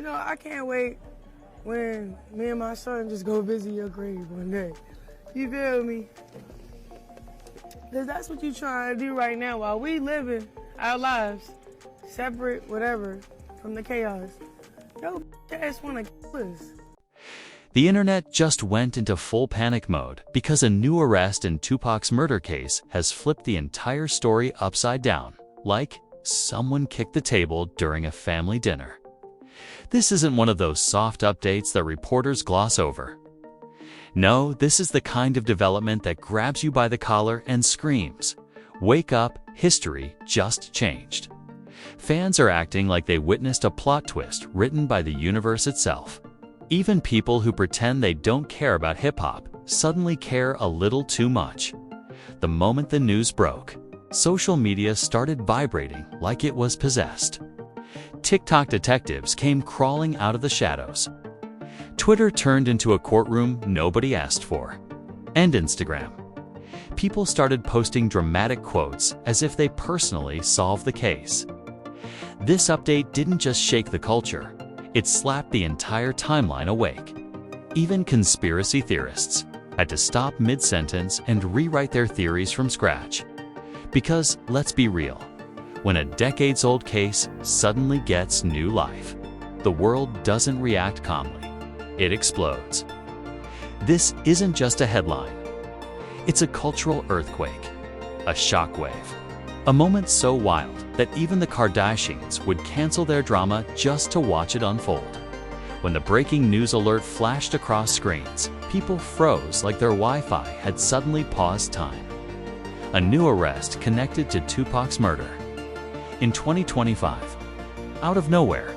I can't wait when me and my son just go visit your grave one day. You feel me? Because that's what you're trying to do right now while we living our lives, separate, whatever, from the chaos. Yo, ass wanna kill us. The internet just went into full panic mode because a new arrest in Tupac's murder case has flipped the entire story upside down, like someone kicked the table during a family dinner. This isn't one of those soft updates that reporters gloss over. No, this is the kind of development that grabs you by the collar and screams, "Wake up, history just changed." Fans are acting like they witnessed a plot twist written by the universe itself. Even people who pretend they don't care about hip-hop suddenly care a little too much. The moment the news broke, social media started vibrating like it was possessed. TikTok detectives came crawling out of the shadows. Twitter turned into a courtroom nobody asked for. And Instagram. People started posting dramatic quotes as if they personally solved the case. This update didn't just shake the culture, it slapped the entire timeline awake. Even conspiracy theorists had to stop mid-sentence and rewrite their theories from scratch. Because, let's be real, when a decades-old case suddenly gets new life, the world doesn't react calmly. It explodes. This isn't just a headline. It's a cultural earthquake, a shockwave. A moment so wild that even the Kardashians would cancel their drama just to watch it unfold. When the breaking news alert flashed across screens, people froze like their Wi-Fi had suddenly paused time. A new arrest connected to Tupac's murder. In 2025, out of nowhere,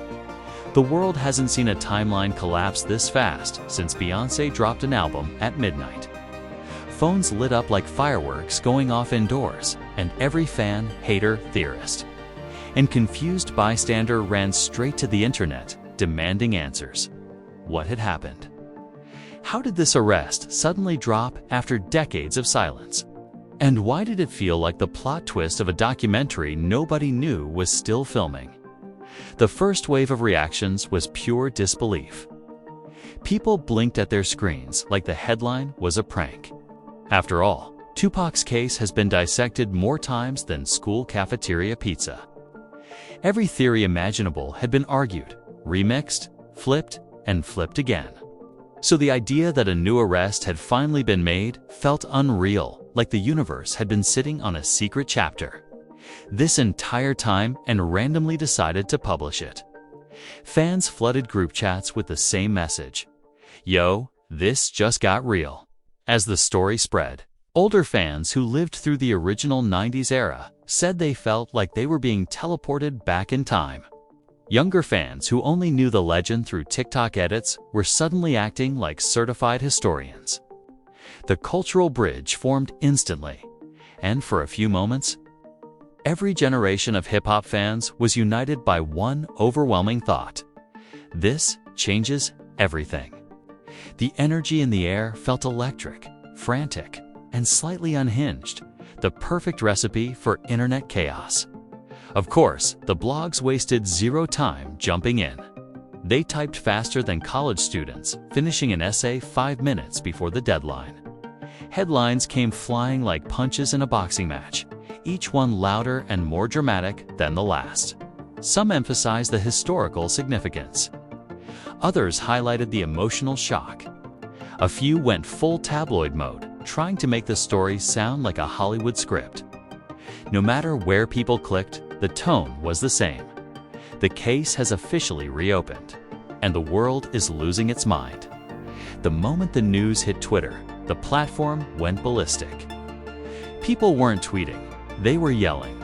the world hasn't seen a timeline collapse this fast since Beyoncé dropped an album at midnight. Phones lit up like fireworks going off indoors, and every fan, hater, theorist, and confused bystander ran straight to the internet, demanding answers. What had happened? How did this arrest suddenly drop after decades of silence? And why did it feel like the plot twist of a documentary nobody knew was still filming? The first wave of reactions was pure disbelief. People blinked at their screens like the headline was a prank. After all, Tupac's case has been dissected more times than school cafeteria pizza. Every theory imaginable had been argued, remixed, flipped, and flipped again. So the idea that a new arrest had finally been made felt unreal, like the universe had been sitting on a secret chapter this entire time and randomly decided to publish it. Fans flooded group chats with the same message. Yo, this just got real. As the story spread, older fans who lived through the original 90s era said they felt like they were being teleported back in time. Younger fans who only knew the legend through TikTok edits were suddenly acting like certified historians. The cultural bridge formed instantly, and for a few moments, every generation of hip-hop fans was united by one overwhelming thought. This changes everything. The energy in the air felt electric, frantic, and slightly unhinged, the perfect recipe for internet chaos. Of course, the blogs wasted zero time jumping in. They typed faster than college students, finishing an essay 5 minutes before the deadline. Headlines came flying like punches in a boxing match, each one louder and more dramatic than the last. Some emphasized the historical significance. Others highlighted the emotional shock. A few went full tabloid mode, trying to make the story sound like a Hollywood script. No matter where people clicked, the tone was the same. The case has officially reopened, and the world is losing its mind. The moment the news hit Twitter, the platform went ballistic. People weren't tweeting, they were yelling.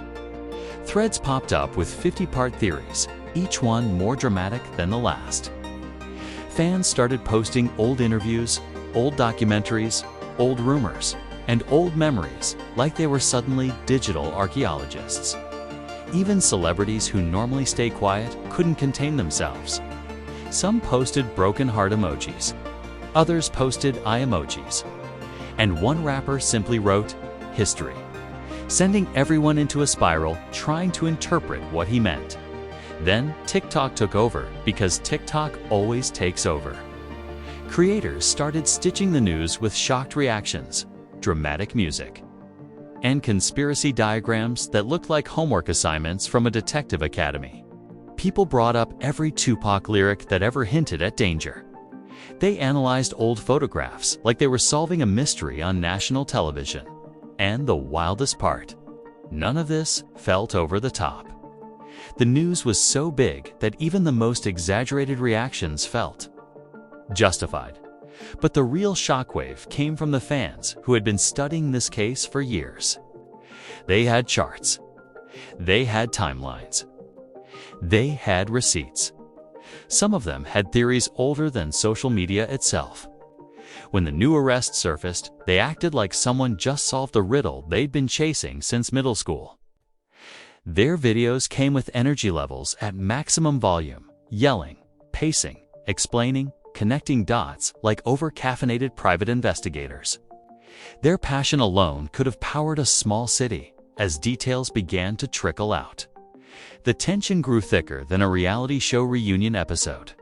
Threads popped up with 50-part theories, each one more dramatic than the last. Fans started posting old interviews, old documentaries, old rumors, and old memories like they were suddenly digital archaeologists. Even celebrities who normally stay quiet couldn't contain themselves. Some posted broken heart emojis. Others posted eye emojis. And one rapper simply wrote, "History," sending everyone into a spiral trying to interpret what he meant. Then TikTok took over because TikTok always takes over. Creators started stitching the news with shocked reactions, dramatic music, and conspiracy diagrams that looked like homework assignments from a detective academy. People brought up every Tupac lyric that ever hinted at danger. They analyzed old photographs like they were solving a mystery on national television. And the wildest part, none of this felt over the top. The news was so big that even the most exaggerated reactions felt justified. But the real shockwave came from the fans who had been studying this case for years. They had charts. They had timelines. They had receipts. Some of them had theories older than social media itself. When the new arrest surfaced, they acted like someone just solved a riddle they'd been chasing since middle school. Their videos came with energy levels at maximum volume, yelling, pacing, explaining, connecting dots like over-caffeinated private investigators. Their passion alone could have powered a small city as details began to trickle out. The tension grew thicker than a reality show reunion episode.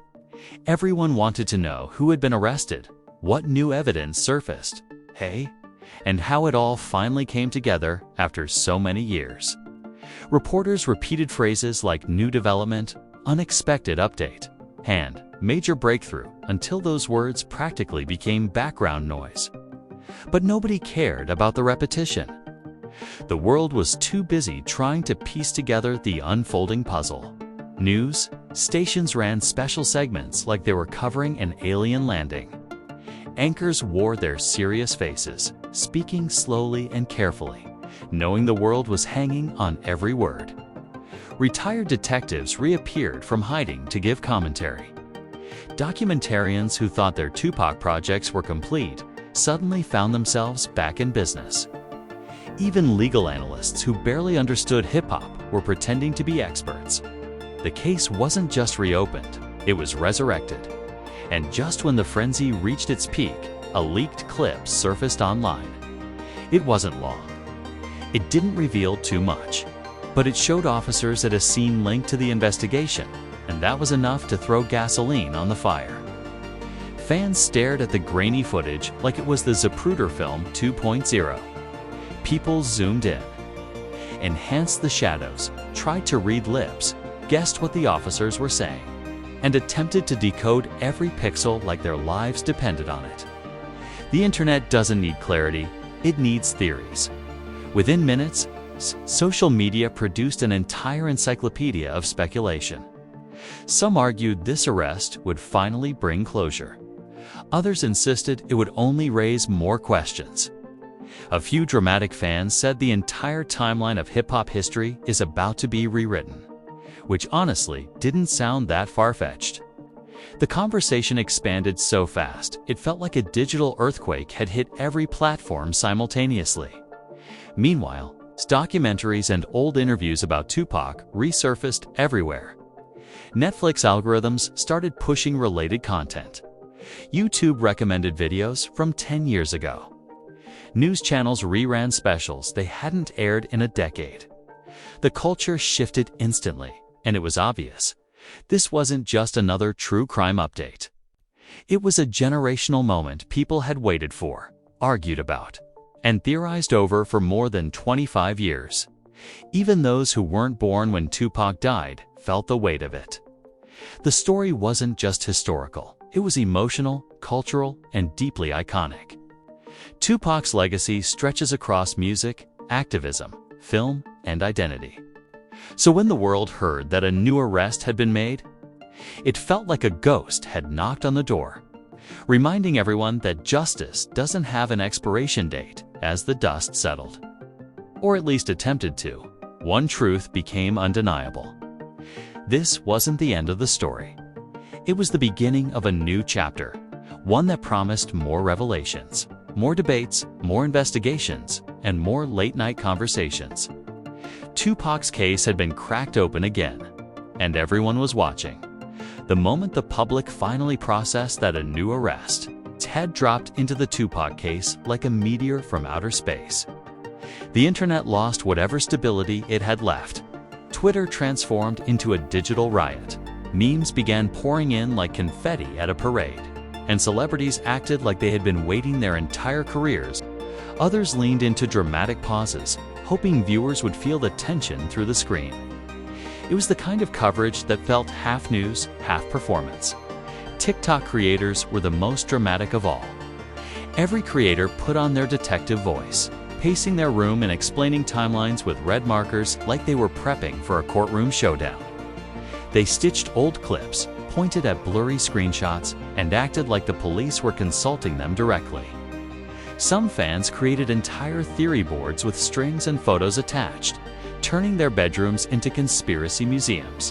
Everyone wanted to know who had been arrested, what new evidence surfaced, and how it all finally came together after so many years. Reporters repeated phrases like new development, unexpected update, and major breakthrough until those words practically became background noise. But nobody cared about the repetition. The world was too busy trying to piece together the unfolding puzzle. News stations ran special segments like they were covering an alien landing. Anchors wore their serious faces, speaking slowly and carefully, knowing the world was hanging on every word. Retired detectives reappeared from hiding to give commentary. Documentarians who thought their Tupac projects were complete suddenly found themselves back in business. Even legal analysts who barely understood hip-hop were pretending to be experts. The case wasn't just reopened, it was resurrected. And just when the frenzy reached its peak, a leaked clip surfaced online. It wasn't long. It didn't reveal too much, but it showed officers at a scene linked to the investigation, and that was enough to throw gasoline on the fire. Fans stared at the grainy footage like it was the Zapruder film 2.0. People zoomed in, enhanced the shadows, tried to read lips, guessed what the officers were saying, and attempted to decode every pixel like their lives depended on it. The internet doesn't need clarity, it needs theories. Within minutes, social media produced an entire encyclopedia of speculation. Some argued this arrest would finally bring closure. Others insisted it would only raise more questions. A few dramatic fans said the entire timeline of hip-hop history is about to be rewritten, which honestly didn't sound that far-fetched. The conversation expanded so fast, it felt like a digital earthquake had hit every platform simultaneously. Meanwhile, documentaries and old interviews about Tupac resurfaced everywhere. Netflix algorithms started pushing related content. YouTube recommended videos from 10 years ago. News channels reran specials they hadn't aired in a decade. The culture shifted instantly, and it was obvious. This wasn't just another true crime update. It was a generational moment people had waited for, argued about, and theorized over for more than 25 years. Even those who weren't born when Tupac died felt the weight of it. The story wasn't just historical, it was emotional, cultural, and deeply iconic. Tupac's legacy stretches across music, activism, film, and identity. So when the world heard that a new arrest had been made, it felt like a ghost had knocked on the door, reminding everyone that justice doesn't have an expiration date as the dust settled. Or at least attempted to. One truth became undeniable. This wasn't the end of the story. It was the beginning of a new chapter, one that promised more revelations, more debates, more investigations, and more late-night conversations. Tupac's case had been cracked open again, and everyone was watching. The moment the public finally processed that a new arrest had dropped into the Tupac case like a meteor from outer space. The internet lost whatever stability it had left. Twitter transformed into a digital riot. Memes began pouring in like confetti at a parade, and celebrities acted like they had been waiting their entire careers. Others leaned into dramatic pauses, hoping viewers would feel the tension through the screen. It was the kind of coverage that felt half news, half performance. TikTok creators were the most dramatic of all. Every creator put on their detective voice, pacing their room and explaining timelines with red markers like they were prepping for a courtroom showdown. They stitched old clips, pointed at blurry screenshots, and acted like the police were consulting them directly. Some fans created entire theory boards with strings and photos attached, turning their bedrooms into conspiracy museums.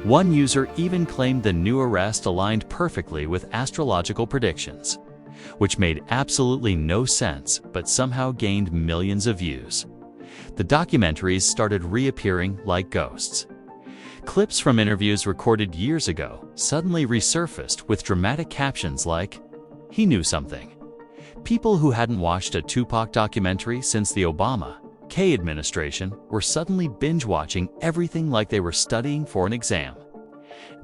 One user even claimed the new arrest aligned perfectly with astrological predictions, which made absolutely no sense but somehow gained millions of views. The documentaries started reappearing like ghosts. Clips from interviews recorded years ago suddenly resurfaced with dramatic captions like, "He knew something." People who hadn't watched a Tupac documentary since the Obama-K administration were suddenly binge-watching everything like they were studying for an exam.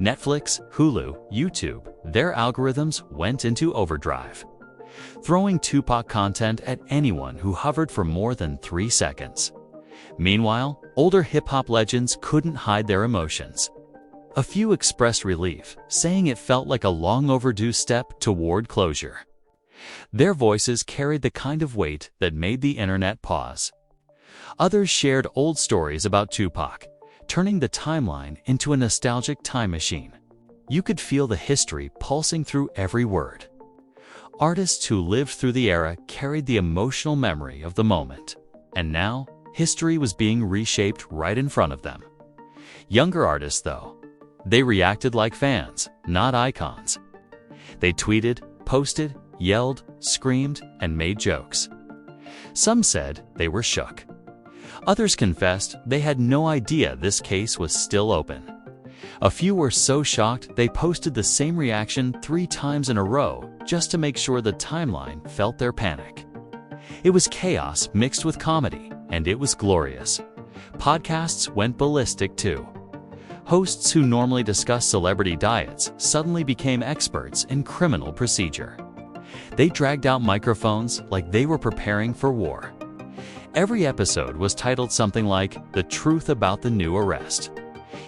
Netflix, Hulu, YouTube, their algorithms went into overdrive, throwing Tupac content at anyone who hovered for more than 3 seconds. Meanwhile, older hip-hop legends couldn't hide their emotions. A few expressed relief, saying it felt like a long overdue step toward closure. Their voices carried the kind of weight that made the internet pause. Others shared old stories about Tupac, turning the timeline into a nostalgic time machine. You could feel the history pulsing through every word. Artists who lived through the era carried the emotional memory of the moment, and now history was being reshaped right in front of them. Younger artists, though, they reacted like fans, not icons. They tweeted, posted, yelled, screamed, and made jokes. Some said they were shook. Others confessed they had no idea this case was still open. A few were so shocked they posted the same reaction 3 times in a row just to make sure the timeline felt their panic. It was chaos mixed with comedy, and it was glorious. Podcasts went ballistic too. Hosts who normally discuss celebrity diets suddenly became experts in criminal procedure. They dragged out microphones like they were preparing for war. Every episode was titled something like "The Truth About the New Arrest,"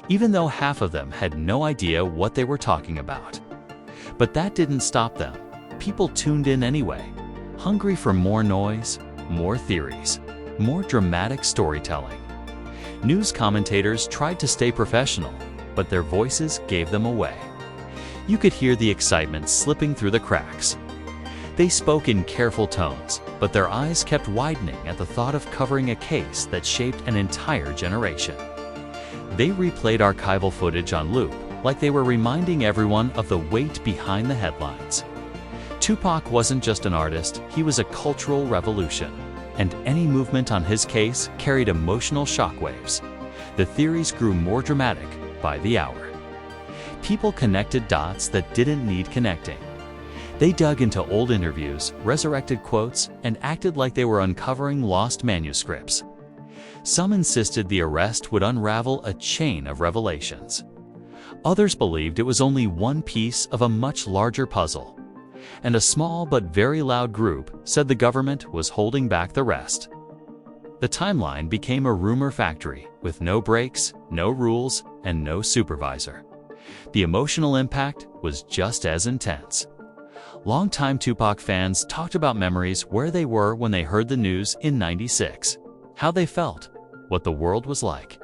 even though half of them had no idea what they were talking about. But that didn't stop them. People tuned in anyway, hungry for more noise, more theories, more dramatic storytelling. News commentators tried to stay professional, but their voices gave them away. You could hear the excitement slipping through the cracks. They spoke in careful tones, but their eyes kept widening at the thought of covering a case that shaped an entire generation. They replayed archival footage on loop, like they were reminding everyone of the weight behind the headlines. Tupac wasn't just an artist, he was a cultural revolution, and any movement on his case carried emotional shockwaves. The theories grew more dramatic by the hour. People connected dots that didn't need connecting. They dug into old interviews, resurrected quotes, and acted like they were uncovering lost manuscripts. Some insisted the arrest would unravel a chain of revelations. Others believed it was only one piece of a much larger puzzle. And a small but very loud group said the government was holding back the rest. The timeline became a rumor factory with no breaks, no rules, and no supervisor. The emotional impact was just as intense. Longtime Tupac fans talked about memories where they were when they heard the news in '96, how they felt, what the world was like.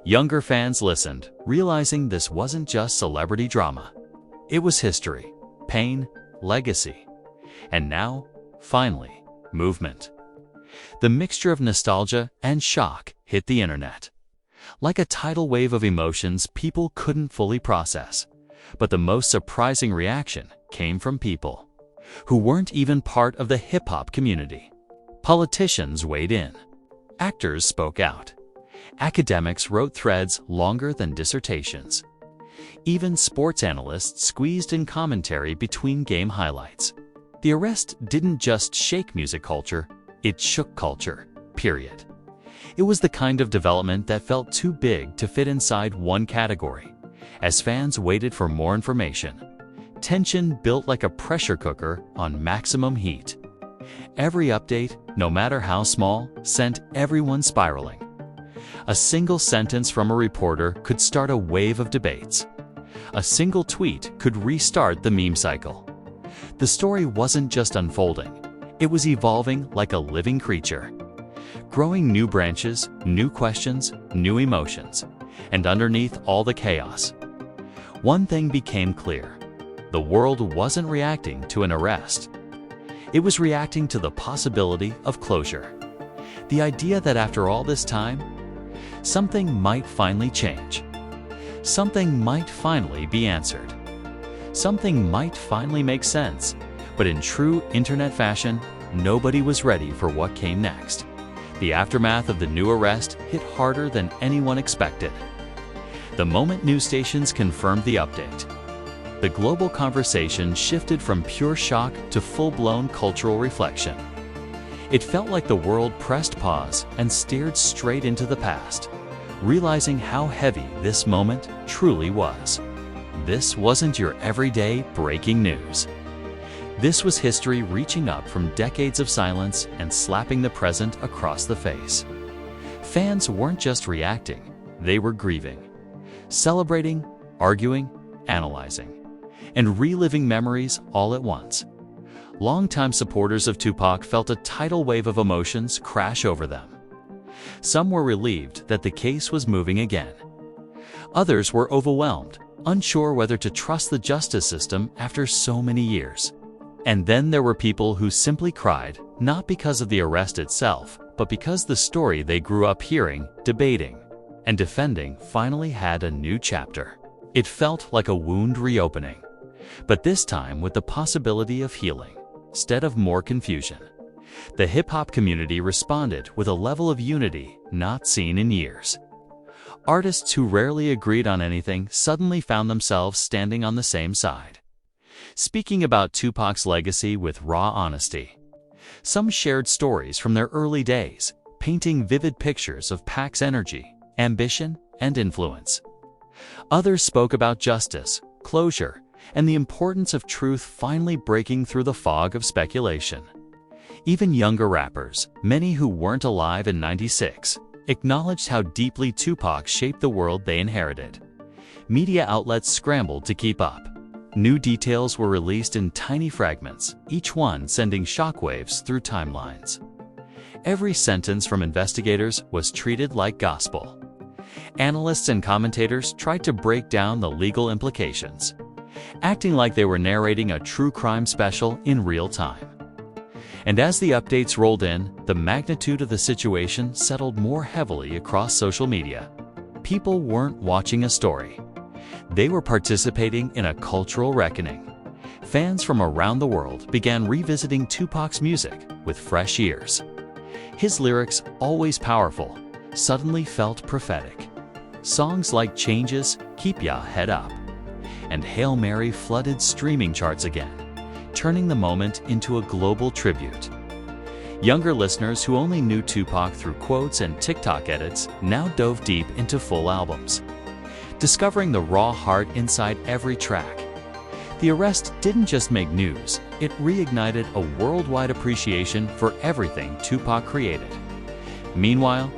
Younger fans listened, realizing this wasn't just celebrity drama. It was history, pain, legacy, and now, finally, movement. The mixture of nostalgia and shock hit the internet. Like a tidal wave of emotions people couldn't fully process. But the most surprising reaction came from people who weren't even part of the hip-hop community. Politicians weighed in. Actors spoke out. Academics wrote threads longer than dissertations. Even sports analysts squeezed in commentary between game highlights. The arrest didn't just shake music culture, it shook culture, period. It was the kind of development that felt too big to fit inside one category. As fans waited for more information, tension built like a pressure cooker on maximum heat. Every update, no matter how small, sent everyone spiraling. A single sentence from a reporter could start a wave of debates. A single tweet could restart the meme cycle. The story wasn't just unfolding, it was evolving like a living creature. Growing new branches, new questions, new emotions, and underneath all the chaos, one thing became clear. The world wasn't reacting to an arrest. It was reacting to the possibility of closure. The idea that after all this time, something might finally change. Something might finally be answered. Something might finally make sense. But in true internet fashion, nobody was ready for what came next. The aftermath of the new arrest hit harder than anyone expected. The moment news stations confirmed the update, the global conversation shifted from pure shock to full-blown cultural reflection. It felt like the world pressed pause and stared straight into the past, realizing how heavy this moment truly was. This wasn't your everyday breaking news. This was history reaching up from decades of silence and slapping the present across the face. Fans weren't just reacting, they were grieving, celebrating, arguing, analyzing, and reliving memories all at once. Longtime supporters of Tupac felt a tidal wave of emotions crash over them. Some were relieved that the case was moving again. Others were overwhelmed, unsure whether to trust the justice system after so many years. And then there were people who simply cried, not because of the arrest itself, but because the story they grew up hearing, debating, and defending finally had a new chapter. It felt like a wound reopening, but this time with the possibility of healing, instead of more confusion. The hip-hop community responded with a level of unity not seen in years. Artists who rarely agreed on anything suddenly found themselves standing on the same side, speaking about Tupac's legacy with raw honesty. Some shared stories from their early days, painting vivid pictures of Pac's energy, ambition, and influence. Others spoke about justice, closure, and the importance of truth finally breaking through the fog of speculation. Even younger rappers, many who weren't alive in '96, acknowledged how deeply Tupac shaped the world they inherited. Media outlets scrambled to keep up. New details were released in tiny fragments, each one sending shockwaves through timelines. Every sentence from investigators was treated like gospel. Analysts and commentators tried to break down the legal implications, acting like they were narrating a true crime special in real time. And as the updates rolled in, the magnitude of the situation settled more heavily across social media. People weren't watching a story. They were participating in a cultural reckoning. Fans from around the world began revisiting Tupac's music with fresh ears. His lyrics, always powerful, suddenly felt prophetic. Songs like Changes, Keep Ya Head Up, and Hail Mary flooded streaming charts again, turning the moment into a global tribute. Younger listeners who only knew Tupac through quotes and TikTok edits now dove deep into full albums, discovering the raw heart inside every track. The arrest didn't just make news, it reignited a worldwide appreciation for everything Tupac created. Meanwhile,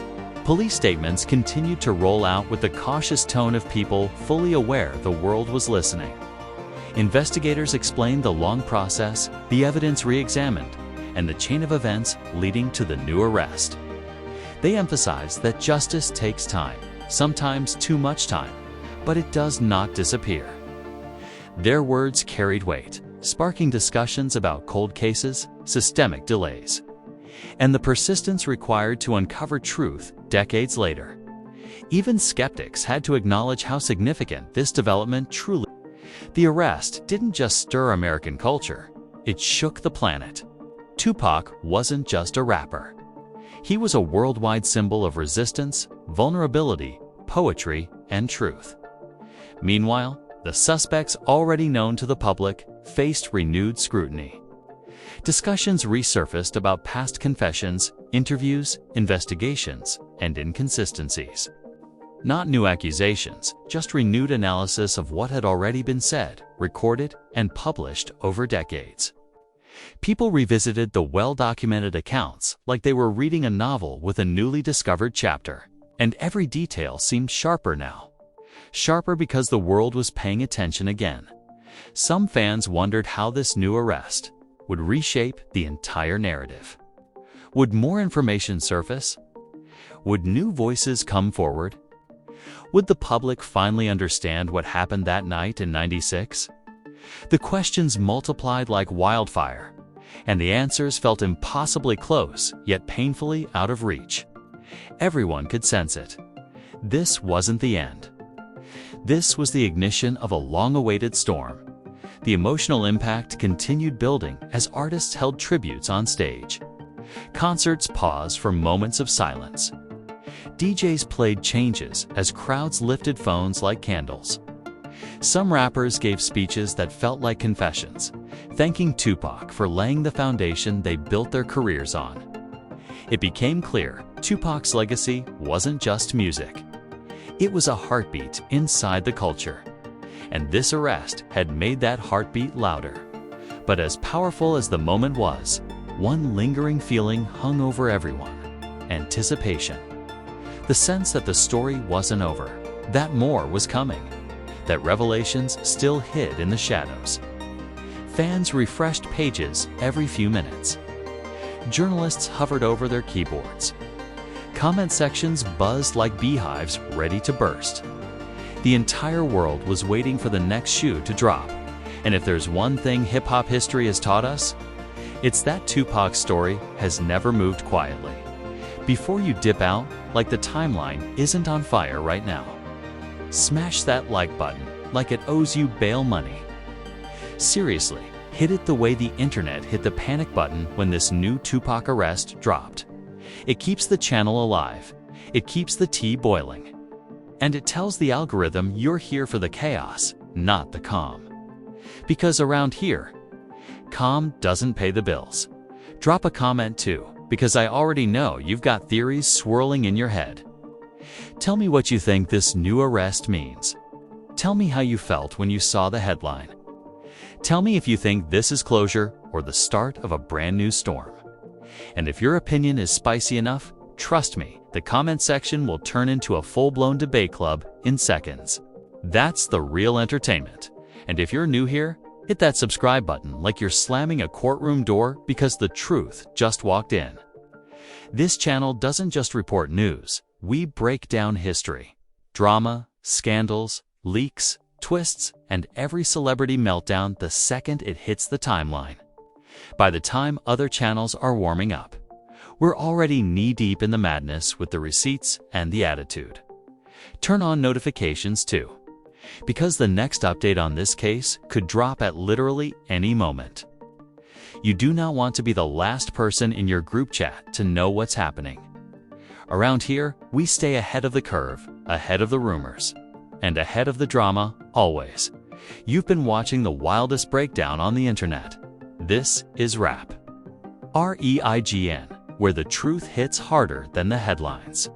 police statements continued to roll out with the cautious tone of people fully aware the world was listening. Investigators explained the long process, the evidence re-examined, and the chain of events leading to the new arrest. They emphasized that justice takes time, sometimes too much time, but it does not disappear. Their words carried weight, sparking discussions about cold cases, systemic delays, and the persistence required to uncover truth decades later. Even skeptics had to acknowledge how significant this development truly was. The arrest didn't just stir American culture, it shook the planet. Tupac wasn't just a rapper. He was a worldwide symbol of resistance, vulnerability, poetry, and truth. Meanwhile, the suspects already known to the public faced renewed scrutiny. Discussions resurfaced about past confessions, interviews, investigations, and inconsistencies. Not new accusations, just renewed analysis of what had already been said, recorded, and published over decades. People revisited the well-documented accounts like they were reading a novel with a newly discovered chapter, and every detail seemed sharper now. Sharper because the world was paying attention again. Some fans wondered how this new arrest would reshape the entire narrative. Would more information surface? Would new voices come forward? Would the public finally understand what happened that night in '96? The questions multiplied like wildfire, and the answers felt impossibly close, yet painfully out of reach. Everyone could sense it. This wasn't the end. This was the ignition of a long-awaited storm. The emotional impact continued building as artists held tributes on stage. Concerts paused for moments of silence. DJs played changes as crowds lifted phones like candles. Some rappers gave speeches that felt like confessions, thanking Tupac for laying the foundation they built their careers on. It became clear Tupac's legacy wasn't just music. It was a heartbeat inside the culture. And this arrest had made that heartbeat louder. But as powerful as the moment was, one lingering feeling hung over everyone: anticipation. The sense that the story wasn't over, that more was coming, that revelations still hid in the shadows. Fans refreshed pages every few minutes. Journalists hovered over their keyboards. Comment sections buzzed like beehives ready to burst. The entire world was waiting for the next shoe to drop. And if there's one thing hip-hop history has taught us, it's that Tupac's story has never moved quietly. Before you dip out, like the timeline isn't on fire right now. Smash that like button like it owes you bail money. Seriously, hit it the way the internet hit the panic button when this new Tupac arrest dropped. It keeps the channel alive. It keeps the tea boiling. And it tells the algorithm you're here for the chaos, not the calm. Because around here, calm doesn't pay the bills. Drop a comment too, because I already know you've got theories swirling in your head. Tell me what you think this new arrest means. Tell me how you felt when you saw the headline. Tell me if you think this is closure or the start of a brand new storm. And if your opinion is spicy enough, trust me, the comment section will turn into a full-blown debate club in seconds. That's the real entertainment. And if you're new here, hit that subscribe button like you're slamming a courtroom door because the truth just walked in. This channel doesn't just report news. We break down history, drama, scandals, leaks, twists, and every celebrity meltdown the second it hits the timeline. By the time other channels are warming up, we're already knee-deep in the madness with the receipts and the attitude. Turn on notifications too, because the next update on this case could drop at literally any moment. You do not want to be the last person in your group chat to know what's happening. Around here, we stay ahead of the curve, ahead of the rumors, and ahead of the drama, always. You've been watching the wildest breakdown on the internet. This is Rap. REIGN, where the truth hits harder than the headlines.